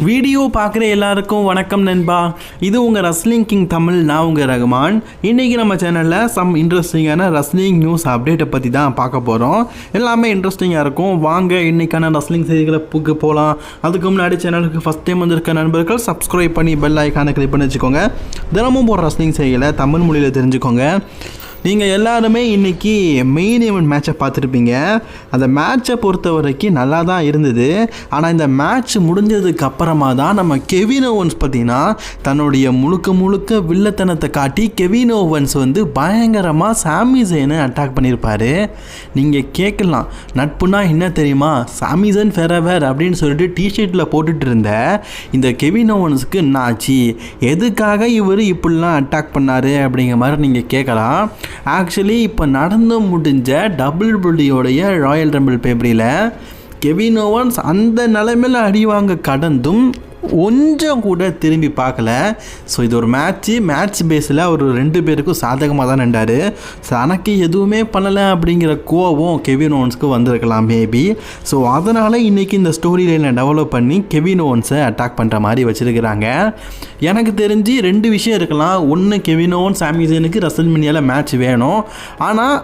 Video பார்க்குற எல்லாருக்கும் வணக்கம் நண்பா. இது உங்கள் ரஸ்லிங் கிங் தமிழ். நான் உங்கள் ரகுமான். இன்றைக்கி நம்ம சேனலில் சம் இன்ட்ரெஸ்டிங்கான ரஸ்லிங் நியூஸ் அப்டேட்டை பற்றி தான் பார்க்க போகிறோம். எல்லாமே இன்ட்ரெஸ்டிங்காக இருக்கும். வாங்க இன்றைக்கான ரஸ்லிங் செய்திகளை போகலாம். அதுக்கு முன்னாடி சேனலுக்கு ஃபஸ்ட் டைம் வந்திருக்க நண்பர்கள் சப்ஸ்கிரைப் பண்ணி பெல் ஐக்கானை கிளிக் பண்ணி வச்சுக்கோங்க. தினமும் போகிற ரஸ்லிங் செய்திகளை தமிழ் மொழியில் தெரிஞ்சுக்கோங்க. நீங்கள் எல்லாருமே இன்றைக்கி மெயின் ஈவெண்ட் மேட்சை பார்த்துருப்பீங்க. அந்த மேட்சை பொறுத்த வரைக்கும் நல்லா தான் இருந்தது. ஆனால் இந்த மேட்ச் முடிஞ்சதுக்கு அப்புறமா தான் நம்ம கெவின் ஓவன்ஸ் பார்த்திங்கன்னா தன்னுடைய முழுக்க வில்லத்தனத்தை காட்டி கெவின் ஓவன்ஸ் வந்து பயங்கரமாக சாமி ஜெயினை அட்டாக் பண்ணியிருப்பார். நீங்கள் கேட்கலாம், நட்புனா என்ன தெரியுமா, சாமி ஜெயின் ஃபெரவர் அப்படின்னு சொல்லிட்டு டிஷர்ட்டில் போட்டுட்டு இருந்த இந்த கெவின் ஓவன்ஸுக்கு என்னாச்சு, எதுக்காக இவர் இப்படிலாம் அட்டாக் பண்ணார் அப்படிங்கிற மாதிரி நீங்கள் கேட்கலாம். ஆக்சுவலி இப்போ நடந்து முடிஞ்ச டபிள்யூடபிள்யூடைய ராயல் ரம்பிள் பேப்பரியில் கெவின் ஓவன்ஸ் அந்த நிலைமையில் அடி வாங்க கடந்தும் கொஞ்சம் கூட திரும்பி பார்க்கல. ஸோ இது ஒரு மேட்ச் பேஸில் ஒரு 2 பேருக்கும் சாதகமாக தான் நின்றார். தனக்கு எதுவுமே பண்ணலை அப்படிங்கிற கோவம் கெவின் ஓவன்ஸ்க்கு வந்திருக்கலாம் மேபி. ஸோ அதனால் இன்றைக்கி இந்த ஸ்டோரி லைனை டெவலப் பண்ணி கெவின் ஓவன்ஸை அட்டாக் பண்ணுற மாதிரி வச்சுருக்கிறாங்க. எனக்கு தெரிஞ்சு 2 விஷயம் இருக்கலாம். ஒன்று, கெவின் ஓவன்ஸ் சாமி ஜெயினுக்கு ரெஸ்ல்மேனியாவில் மேட்ச் வேணும். ஆனால்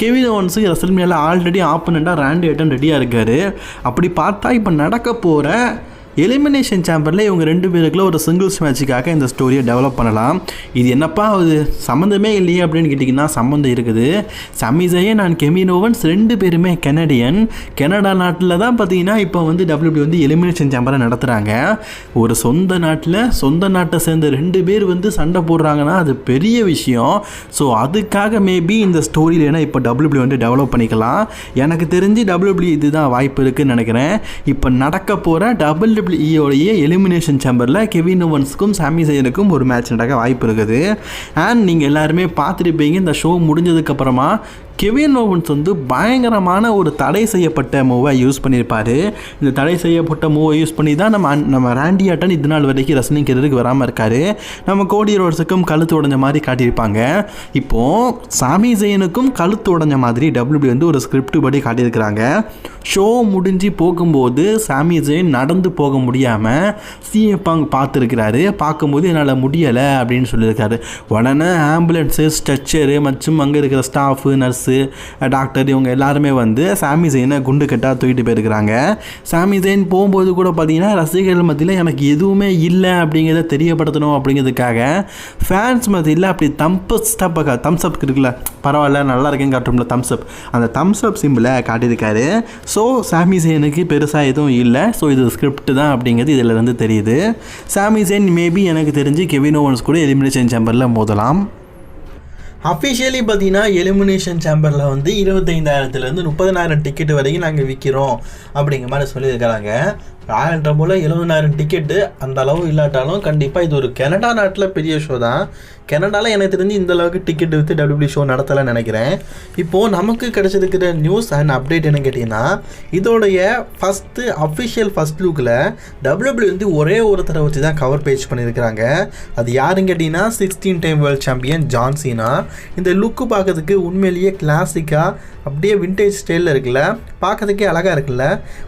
கெவின் ஓவன்ஸுக்கு ரெஸ்ல்மேனியாவில் ஆல்ரெடி ஆப்போனண்ட்டாக ராண்டி ஆர்டன் ரெடியாக இருக்கார். அப்படி பார்த்தா இப்போ நடக்க போகிற எலிமினேஷன் சேம்பரில் இவங்க 2 பேருக்குள்ள ஒரு சிங்கிள்ஸ் மேட்சுக்காக இந்த ஸ்டோரியை டெவலப் பண்ணலாம். இது என்னப்பா அது சம்மந்தமே இல்லையே அப்படின்னு கேட்டிங்கன்னா சம்மந்தம் இருக்குது. சாமி ஜெயின் அண்ட் கெவின் ஓவன்ஸ் 2 பேருமே கனடா நாட்டில் தான் பார்த்தீங்கன்னா இப்போ வந்து டபிள்யூபிள்யூ வந்து எலிமினேஷன் சேம்பரை நடத்துகிறாங்க. ஒரு சொந்த நாட்டை சேர்ந்த 2 பேர் வந்து சண்டை போடுறாங்கன்னா அது பெரிய விஷயம். ஸோ அதுக்காக மேபி இந்த ஸ்டோரியில் இப்போ டபிள்யூபிள்யூ வந்து டெவலப் பண்ணிக்கலாம். எனக்கு தெரிஞ்சு டபிள்யூபிள்யூ இதுதான் வாய்ப்பு இருக்குதுன்னு நினைக்கிறேன். இப்போ நடக்க போகிற டபிள்யூடபிள்யூடைய எலிமினேஷன் சேம்பரில் கெவின் ஓவன்ஸுக்கும் சாமி ஜெயினுக்கும் ஒரு மேட்ச் நடக்க வாய்ப்பு இருக்குது. அண்ட் நீங்கள் எல்லாருமே பார்த்துருப்பீங்க, இந்த ஷோ முடிஞ்சதுக்கப்புறமா கெவின் ஓவன்ஸ் வந்து பயங்கரமான ஒரு தடை செய்யப்பட்ட மூவை யூஸ் பண்ணியிருப்பார். இந்த தடை செய்யப்பட்ட மூவை யூஸ் பண்ணி தான் நம்ம ராண்டி ஆர்டன் இது நாள் வரைக்கும் ரெஸ்லிங் கெரியருக்கு வராமல் இருக்கார். நம்ம கோடி ரோட்ஸுக்கும் கழுத்து உடஞ்ச மாதிரி காட்டியிருப்பாங்க. இப்போது சாமி ஜெயினுக்கும் கழுத்து உடஞ்ச மாதிரி டபிள்யூபிள்யூ வந்து ஒரு ஸ்கிரிப்ட் படி காட்டியிருக்கிறாங்க. ஷோ முடிஞ்சு போகும்போது சாமி ஜெயின் நடந்து போக முடியாமல் சிஎப்பாங்க பார்த்துருக்கிறாரு. பார்க்கும்போது என்னால் முடியலை அப்படின்னு சொல்லியிருக்காரு. உடனே ஆம்புலன்ஸு, ஸ்ட்ரெச்சரு மற்றும் அங்கே இருக்கிற ஸ்டாஃபு, நர்ஸு, டாக்டர் இவங்க எல்லாருமே வந்து சாமி ஜெயினை குண்டு கட்டாக தூக்கிட்டு போயிருக்கிறாங்க. சாமி ஜெயின் போகும்போது கூட பார்த்தீங்கன்னா ரசிகர்கள் மத்தியில் எனக்கு எதுவுமே இல்லை அப்படிங்கிறத தெரியப்படுத்தணும் அப்படிங்கிறதுக்காக ஃபேன்ஸ் மத்தியில் அப்படி தம்ஸ் அப் இருக்குல்ல, பரவாயில்ல நல்லா இருக்கேன்னு காட்டும்ல தம்ஸ்அப், அந்த தம்ஸ்அப் சிம்பிளை காட்டியிருக்காரு. ஸோ சாமி ஜெயினுக்கு பெருசாக எதுவும் இல்லை. ஸோ இது ஸ்கிரிப்ட் தான் அப்படிங்கிறது இதில் இருந்து தெரியுது. சாமி ஜெயின் மேபி எனக்கு தெரிஞ்சு கெவின் ஓவன்ஸ் கூட எலிமினேஷன் சேம்பரில் மோதலாம். அஃபிஷியலி பார்த்தீங்கன்னா எலிமினேஷன் சேம்பரில் வந்து 25,000 30,000 டிக்கெட் வரைக்கும் நாங்கள் விற்கிறோம் அப்படிங்கிற மாதிரி சொல்லியிருக்கிறாங்க. ராயல் ரம்பிளில் 70,000 டிக்கெட்டு அந்த அளவு இல்லாட்டாலும் கண்டிப்பாக இது ஒரு கனடா நாட்டில் பெரிய ஷோ தான். கனடாவில் எனக்கு தெரிஞ்சு இந்த அளவுக்கு டிக்கெட் விற்று டபிள்யூபிள்யூ ஷோ நடத்தலைன்னு நினைக்கிறேன். இப்போது நமக்கு கிடச்சிருக்கிற நியூஸ் அண்ட் அப்டேட் என்ன கேட்டிங்கன்னா, இதோடைய அஃபிஷியல் ஃபஸ்ட் லுக்கில் டபிள்யூபிள்யூ வந்து ஒரே ஒருத்தரை வச்சு தான் கவர் பேஜ் பண்ணியிருக்கிறாங்க. அது யாருன்னு கேட்டிங்கன்னா 16 time world champion John Cena. இந்த லுக்கு பார்க்கறதுக்கு உண்மையிலேயே கிளாசிக்காக அப்படியே விண்டேஜ் ஸ்டைலில் இருக்குல்ல, பார்க்கறதுக்கே அழகாக இருக்குல்ல.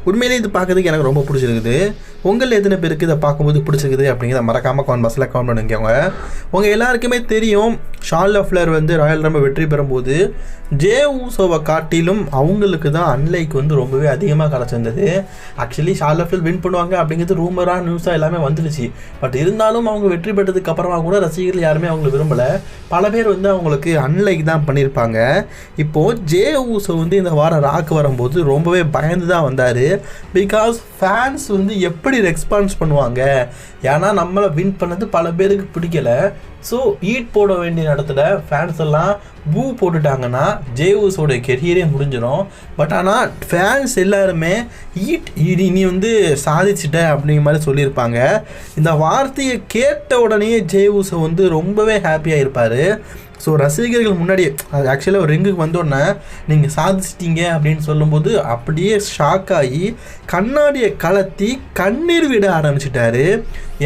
உண்மையிலேயே இது பார்க்கறதுக்கு எனக்கு ரொம்ப பிடிச்சிருக்குது. உங்களில் எத்தனை பேருக்கு இதை பார்க்கும்போது பிடிச்சிருக்குது அப்படிங்கிறத மறக்காமல் கமெண்ட் பாக்ஸில் கமெண்ட் பண்ணுங்க. உங்கள் எல்லாருக்குமே தெரியும், ஷார்லட் ஃப்ளேர் வந்து ராயல் ரம்பிள் வெற்றி பெறும்போது ஜே ஊசோவை காட்டிலும் அவங்களுக்கு தான் அன்லைக் வந்து ரொம்பவே அதிகமாக கிடச்சிருந்தது. ஆக்சுவலி ஷார்லட் ஃப்ளேர் வின் பண்ணுவாங்க அப்படிங்கிறது ரூமராக நியூஸாக எல்லாமே வந்துடுச்சு. பட் இருந்தாலும் அவங்க வெற்றி பெற்றதுக்கு அப்புறமா கூட ரசிகர்கள் யாருமே அவங்களை விரும்பலை. பல பேர் வந்து அவங்களுக்கு அன்லைக் தான் பண்ணியிருப்பாங்க. இப்போது ஜே ஊசோ வந்து இந்த வாரம் ராக்கு வரும்போது ரொம்பவே பயந்து தான் வந்தார். பிகாஸ் ஃபேன்ஸ் வந்து எப்படி ரெஸ்பான்ஸ் பண்ணுவாங்க, ஏன்னா நம்மளை வின் பண்ணது பல பேருக்கு பிடிக்கலை. ஸோ ஈட் போட வேண்டிய இடத்துல ஃபேன்ஸ் எல்லாம் பூ போட்டுட்டாங்கன்னா ஜே ஊசோட கெரியரே முடிஞ்சிடும். பட் ஆனால் ஃபேன்ஸ் எல்லாருமே நீ வந்து சாதிச்சிட்ட அப்படிங்கிற மாதிரி சொல்லியிருப்பாங்க. இந்த வார்த்தையை கேட்ட உடனே ஜே ஊசோ வந்து ரொம்பவே ஹாப்பியாக இருப்பார். ஸோ ரசிகர்கள் முன்னாடியே அது ஆக்சுவலாக ஒரு ரிங்குக்கு வந்தோடனே நீங்கள் சாதிச்சிட்டீங்க அப்படின்னு சொல்லும்போது அப்படியே ஷாக் ஆகி கண்ணாடியை கலத்தி கண்ணீர் விட ஆரம்பிச்சிட்டாரு.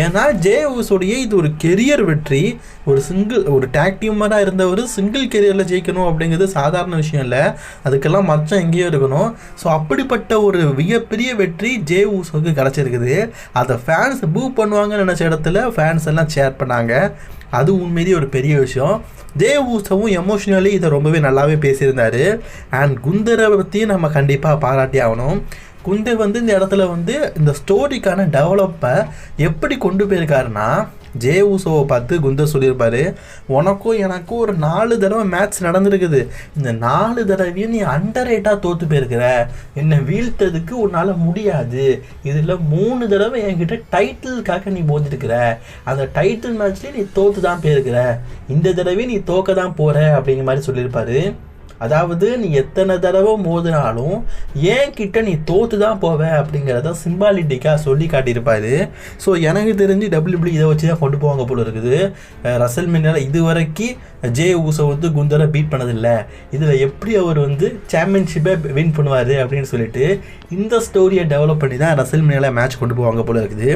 ஏன்னா ஜே ஊசோடைய இது ஒரு கெரியர் வெற்றி. ஒரு டேக் டீமராக இருந்தவர் சிங்கிள் கெரியரில் ஜெயிக்கணும் அப்படிங்கிறது சாதாரண விஷயம் இல்லை, அதுக்கெல்லாம் மச்சம் எங்கேயோ இருக்கணும். ஸோ அப்படிப்பட்ட ஒரு மிகப்பெரிய வெற்றி ஜே ஊசோவுக்கு கிடச்சிருக்குது. அதை ஃபேன்ஸ் பூ பண்ணுவாங்கன்னு நினச்ச இடத்துல ஃபேன்ஸ் எல்லாம் ஷேர் பண்ணாங்க. அது உண்மையிலேயே ஒரு பெரிய விஷயம். ஜே ஊசோவும் எமோஷ்னலி இதை ரொம்பவே நல்லாவே பேசியிருந்தார். அண்ட் குந்தரை பற்றி நம்ம கண்டிப்பாக பாராட்டி ஆகணும். குந்தர் இந்த இடத்துல இந்த ஸ்டோரிக்கான டெவலப்பை எப்படி கொண்டு போயிருக்காருன்னா, ஜே ஊசோவை பார்த்து குந்தர் சொல்லியிருப்பார், உனக்கும் எனக்கும் ஒரு 4 தடவை மேட்ச் நடந்திருக்குது, இந்த 4 தடவையும் நீ அண்டர் ரேட்டாக தோற்று போயிருக்கிற, என்னை வீழ்த்ததுக்கு உன்னால் முடியாது, இதில் 3 தடவை என்கிட்ட டைட்டிலுக்காக நீ மோதிருக்கிற, அந்த டைட்டில் மேட்ச்லேயே நீ தோற்று தான் போயிருக்கிற, இந்த தடவையும் நீ தோக்க தான் போகிற அப்படிங்கிற மாதிரி சொல்லியிருப்பார். அதாவது நீ எத்தனை தடவை மோதினாலும் ஏன் கிட்ட நீ தோற்று தான் போவ அப்படிங்கிறத சிம்பாலிட்டிக்காக சொல்லி காட்டியிருப்பாரு. ஸோ எனக்கு தெரிஞ்சு WWE இதை வச்சு தான் கொண்டு போவாங்க போல இருக்குது. ரசல்மேனியாவில் இதுவரைக்கும் ஜே ஊசோ குந்தரை பீட் பண்ணதில்லை, இதில் எப்படி அவர் சாம்பியன்ஷிப்பை வின் பண்ணுவார் அப்படின்னு சொல்லிட்டு இந்த ஸ்டோரியை டெவலப் பண்ணி தான் ரசல்மேனியாவில் மேட்ச் கொண்டு போவாங்க போல இருக்குது.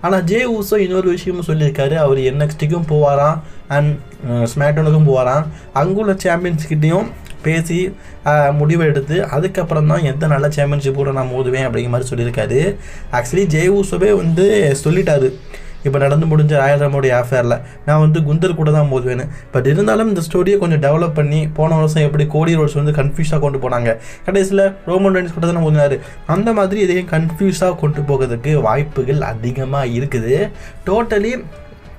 ஆனால் ஜே ஊசோ இன்னொரு விஷயமும் சொல்லியிருக்காரு, அவர் NXTக்கும் போவாராம் அண்ட் ஸ்மாக்டவுனுக்கும் போவாராம், அங்குள்ள சாம்பியன்ஸ்கிட்டையும் பேசி முடிவை எடுத்து அதுக்கப்புறம் தான் எந்த நல்ல சாம்பியன்ஷிப் கூட நான் மோதுவேன் அப்படிங்கிற மாதிரி சொல்லியிருக்காரு. ஆக்சுவலி ஜே ஊசோவே சொல்லிட்டாரு, இப்போ நடந்து முடிஞ்ச ராயல் ரம்போடைய ஆஃபேரில் நான் குந்தர் கூட தான் மோதுவேன்னு. பட் இருந்தாலும் இந்த ஸ்டோரியை கொஞ்சம் டெவலப் பண்ணி போன வருஷம் எப்படி கோடி ரோட்ஸ் கன்ஃபியூஸாக கொண்டு போனாங்க, கடைசியில் ரோமன் ரெயின்ஸ் கூட தான் மோதினார், அந்த மாதிரி இதையும் கன்ஃபியூஸாக கொண்டு போகிறதுக்கு வாய்ப்புகள் அதிகமாக இருக்குது. டோட்டலி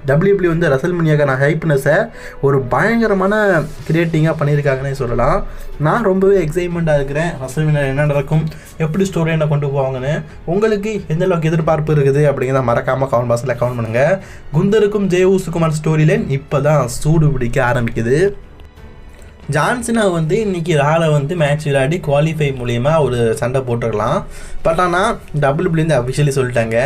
WWE ரசல்மேனியாக்கான ஹைப்னஸை ஒரு பயங்கரமான கிரியேட்டிங்காக பண்ணியிருக்காங்கன்னே சொல்லலாம். நான் ரொம்பவே எக்ஸைட்மெண்ட்டாக இருக்கிறேன் ரசல்மேனியா என்ன நடக்கும், எப்படி ஸ்டோரி என்ன கொண்டு போவாங்கன்னு. உங்களுக்கு எந்த அளவுக்கு எதிர்பார்ப்பு இருக்குது அப்படிங்கிறத மறக்காமல் கமெண்ட் பாக்ஸில் கமெண்ட் பண்ணுங்கள். குந்தருக்கும் ஜே ஊசுக்குமான ஸ்டோரி லைன் இப்போ தான் சூடு பிடிக்க ஆரம்பிக்குது. ஜான்சினா இன்றைக்கி ராலை மேட்ச் விளையாடி குவாலிஃபை மூலிமா ஒரு சண்டை போட்டுருக்கலாம். பட் ஆனால் WWE அஃபிஷியலி சொல்லிட்டாங்க,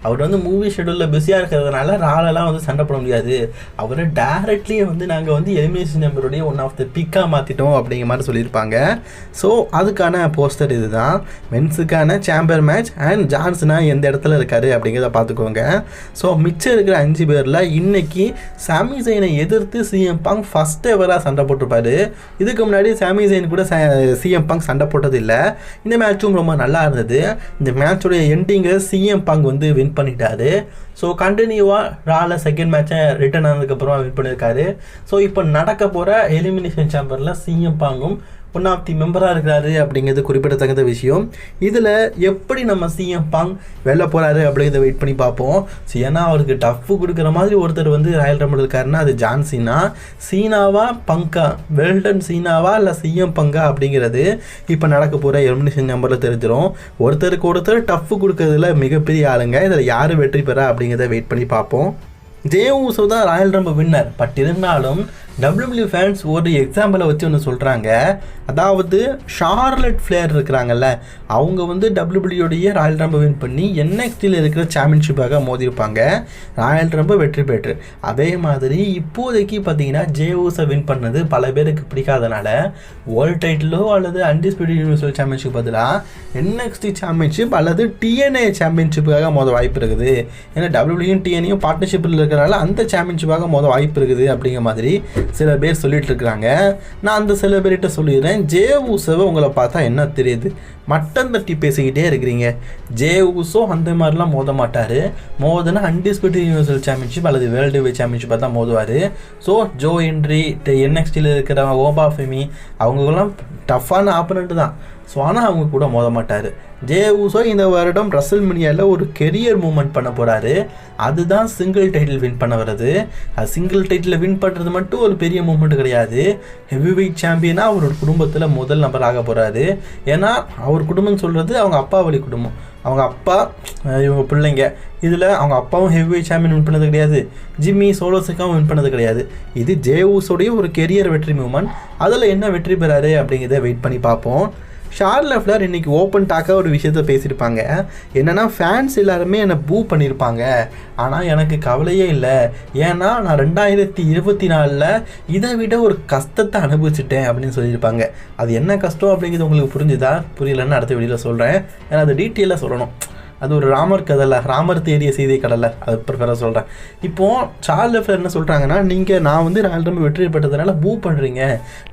அவர் மூவி ஷெடியூலில் பிஸியாக இருக்கிறதுனால ராலெல்லாம் சண்டை போட முடியாது, அவரை டேரெக்ட்லியே நாங்கள் எலிமினேஷன் நம்பருடைய ஒன் ஆஃப் த பிக்காக மாற்றிட்டோம் அப்படிங்கிற மாதிரி சொல்லியிருப்பாங்க. ஸோ அதுக்கான போஸ்டர் இது தான், மென்ஸுக்கான சாம்பியன் மேட்ச் அண்ட் ஜான்சினா எந்த இடத்துல இருக்கார் அப்படிங்கிறத பார்த்துக்கோங்க. ஸோ மிச்சம் இருக்கிற 5 பேரில் இன்றைக்கி சாமி ஜெயினை எதிர்த்து சிஎம் பங்க் ஃபஸ்ட் எவராக சண்டை போட்டிருப்பாரு. இதுக்கு முன்னாடி சாமி ஜெயின் கூட சிஎம் பங்க் சண்டை போட்டது இல்லை. இந்த மேட்சும் ரொம்ப நல்லா இருந்தது. இந்த மேட்சோடைய எண்டிங்கில் சிஎம் பங்க் வின் பண்ணிட்டாரு. ஸோ கண்டினியூவாக ரால செகண்ட் மேட்சை ரிட்டர்ன் ஆனதுக்கப்புறம் வின் பண்ணியிருக்காரு. ஸோ இப்போ நடக்க போகிற எலிமினேஷன் சாம்பரில் சிஎம் பங்கும் ஒன் ஆஃப் தி மெம்பராக இருக்கிறாரு அப்படிங்கிறது குறிப்பிடத்தகுந்த விஷயம். இதில் எப்படி நம்ம சிஎம் பங்க் வெளில போகிறாரு அப்படிங்கிறத வெயிட் பண்ணி பார்ப்போம். ஸோ ஏன்னா அவருக்கு டஃப்பு கொடுக்குற மாதிரி ஒருத்தர் ராயல் ரம்பிள் இருக்காருன்னா அது ஜான் சீனா. சீனாவா பங்கா, வெல்டன் சீனாவா இல்லை சிஎம் பங்கா அப்படிங்கிறது இப்போ நடக்க போகிற எலிமினேஷன் நம்பரில் தெரிஞ்சிடும். ஒருத்தருக்கு ஒருத்தர் டஃப்பு கொடுக்கறதுல மிகப்பெரிய ஆளுங்க. இதில் யார் வெற்றி பெறா அப்படிங்கிறத வெயிட் பண்ணி பார்ப்போம். ஜே ஊசோ தான் ராயல் ரம்பிள் வின்னர். பட் இருந்தாலும் WWE ஃபேன்ஸ் ஒரு எக்ஸாம்பிளை வச்சு ஒன்று சொல்கிறாங்க. அதாவது ஷார்லட் ஃப்ளேர் இருக்கிறாங்கல்ல, அவங்க WWEடைய ராயல் ரம்பிள் வின் பண்ணி NXTயில் இருக்கிற சாம்பியன்ஷிப்பாக மோதிருப்பாங்க, ராயல் ரம்பிள் வெற்றி பெற்று. அதே மாதிரி இப்போதைக்கு பார்த்தீங்கன்னா ஜே ஊசோ வின் பண்ணது பல பேருக்கு பிடிக்காதனால வேர்ல்டு டைட்டிலோ அல்லது அன்டிஸ்பியூட்டட் யூனிவர்சல் சாம்பியன்ஷிப் பதிலாக NXT சாம்பியன்ஷிப் அல்லது TNA சாம்பியன்ஷிப்புக்காக மோத வாய்ப்பு இருக்குது. ஏன்னா WWEயும் TNAயும் பார்ட்னர்ஷிப்பில் இருக்கிறனால அந்த சாம்பியன்ஷிப்பாக மோத வாய்ப்பு இருக்குது அப்படிங்கிற மாதிரி சில பேர் சொல்லிட்டு இருக்கிறாங்க. நான் அந்த சில பேர்கிட்ட சொல்லிடுறேன், ஜே ஊசோவை உங்களை பார்த்தா என்ன தெரியுது, மட்டன் தட்டி பேசிக்கிட்டே இருக்கிறீங்க. ஜே ஊசோ அந்த மாதிரிலாம் மோத மாட்டார். மோதுனா அன்டிஸ்பியூட்டட் யூனிவர்சல் சாம்பியன்ஷிப் அல்லது வேர்ல்டு வைட் சாம்பியன்ஷிப்பாக தான் மோதுவார். ஸோ ஜோ என்ட்ரி NXTயில் இருக்கிற ஓபா ஃபெமி அவங்கெல்லாம் டஃப்பான ஆப்பனண்ட் தான். ஸோ ஆனால் அவங்க கூட மோத மாட்டார். ஜே ஊசோ இந்த வருடம் ரசல்மேனியாவில் ஒரு கெரியர் மூவ்மெண்ட் பண்ண போகிறாரு. அதுதான் சிங்கிள் டைட்டில் வின் பண்ண வர்றது. அது சிங்கிள் டைட்டில் வின் பண்ணுறது மட்டும் ஒரு பெரிய மூவ்மெண்ட் கிடையாது. ஹெவி வெயிட் சாம்பியனாக அவரோட குடும்பத்தில் முதல் நபர் ஆக போகிறாரு. ஏன்னா அவர் குடும்பம் சொல்கிறது அவங்க அப்பா வழி குடும்பம். அவங்க அப்பா இவங்க பிள்ளைங்க. இதில் அவங்க அப்பாவும் ஹெவி வெயிட் சாம்பியன் வின் பண்ணது கிடையாது, ஜிம்மி சோலோஸுக்காகவும் வின் பண்ணது கிடையாது. இது ஜே ஊசோடைய ஒரு கெரியர் வெற்றி மூவ்மெண்ட். அதில் என்ன வெற்றி பெறாரு அப்படிங்கிறத வெயிட் பண்ணி பார்ப்போம். ஷார்லா ஃப்ளர் இன்றைக்கி ஓப்பன் டாக்காக ஒரு விஷயத்த பேசியிருப்பாங்க. என்னென்னா ஃபேன்ஸ் எல்லாருமே என்னை பூ பண்ணியிருப்பாங்க, ஆனால் எனக்கு கவலையே இல்லை, ஏன்னா நான் 2024 இதை விட ஒரு கஷ்டத்தை அனுபவிச்சுட்டேன் அப்படின்னு சொல்லியிருப்பாங்க. அது என்ன கஷ்டம் அப்படிங்கிறது உங்களுக்கு புரிஞ்சுதா? புரியலன்னு அடுத்த வீடியோவில் சொல்கிறேன். ஏன்னா அது டீட்டெயிலாக சொல்லணும். அது ஒரு ராமர் கதையில், ராமர் தேடிய செய்தி கடலை, அது ப்ரிஃபராக சொல்கிறேன். இப்போது ஷார்லா ஃப்ளர் என்ன சொல்கிறாங்கன்னா, நான் வந்து 4 டைம் வெற்றி பெற்றதுனால பூ பண்ணுறீங்க,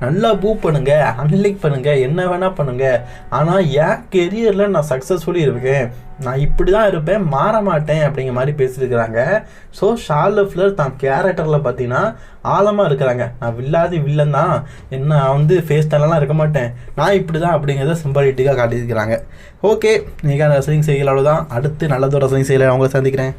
நல்லா பூ பண்ணுங்கள், அன்லைக் பண்ணுங்கள், என்ன வேணால் பண்ணுங்கள், ஆனால் என் கெரியரில் நான் சக்ஸஸ்ஃபுல்லி இருக்கேன், நான் இப்படி தான் இருப்பேன், மாற மாட்டேன் அப்படிங்கிற மாதிரி பேசியிருக்கிறாங்க. ஸோ ஷார்லா ஃப்ளர் தான் கேரக்டரில் பார்த்தீங்கன்னா ஆழமாக இருக்கிறாங்க. நான் வில்லன் தான், என்ன வந்து ஃபேஸ் தரலாம் இருக்க மாட்டேன், நான் இப்படி தான் அப்படிங்கிறத சிம்பாலிட்டிக்காக காட்டியிருக்கிறாங்க. ஓகே, நீங்கள் ரசனிங் செய்யல, அவ்வளோதான். அடுத்து நல்லதொரு ரசனிங் செய்யலை அவங்கள சந்திக்கிறேன்.